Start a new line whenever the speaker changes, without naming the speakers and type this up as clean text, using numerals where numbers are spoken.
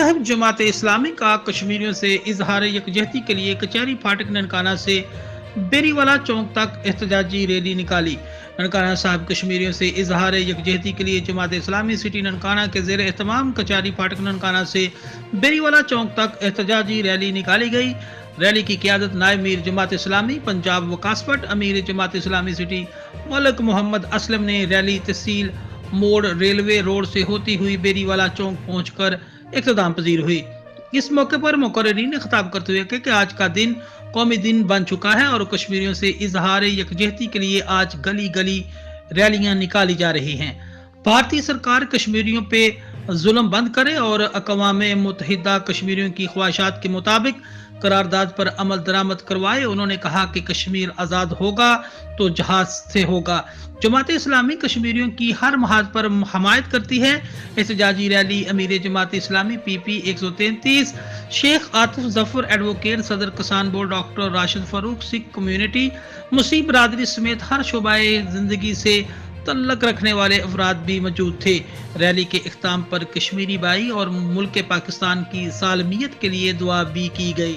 صاحب جماعت اسلامی کا کشمیریوں سے اظہار یکجہتی کے لیے کچہری پھاٹک ننکانہ سے بیری والا چوک تک احتجاجی ریلی نکالی۔ ننکانہ صاحب کشمیریوں سے اظہار یکجہتی کے لیے جماعت اسلامی سٹی ننکانہ کے زیر اہتمام کچہری پھاٹک ننکانہ سے بیری والا چوک تک احتجاجی ریلی نکالی گئی۔ ریلی کی قیادت نائب میر جماعت اسلامی پنجاب وکاس پٹ امیر جماعت اسلامی سٹی ملک محمد اسلم نے ریلی تحصیل موڑ ریلوے روڈ سے ہوتی ہوئی بیری والا چوک پہنچ کر اختتام پذیر ہوئی۔ اس موقع پر مقررین نے خطاب کرتے ہوئے کہا کہ آج کا دن قومی دن بن چکا ہے اور کشمیریوں سے اظہار یکجہتی کے لیے آج گلی گلی ریلیاں نکالی جا رہی ہیں۔ بھارتی سرکار کشمیریوں پہ ظلم بند کرے اور اقوام متحدہ کشمیریوں کی خواہشات کے مطابق قرارداد پر عمل درآمد کروائے۔ انہوں نے کہا کہ کشمیر آزاد ہوگا تو جہاز سے ہوگا۔ جماعت اسلامی کشمیریوں کی ہر محاذ پر حمایت کرتی ہے۔ احتجاجی ریلی امیر جماعت اسلامی PP 133 شیخ عاطف ظفر ایڈوکیٹ صدر کسان بورڈ ڈاکٹر راشد فاروق سکھ کمیونٹی مسیح برادری سمیت ہر شعبہ زندگی سے تعلق رکھنے والے افراد بھی موجود تھے۔ ریلی کے اختتام پر کشمیری بھائی اور ملک پاکستان کی سالمیت کے لیے دعا بھی کی گئی۔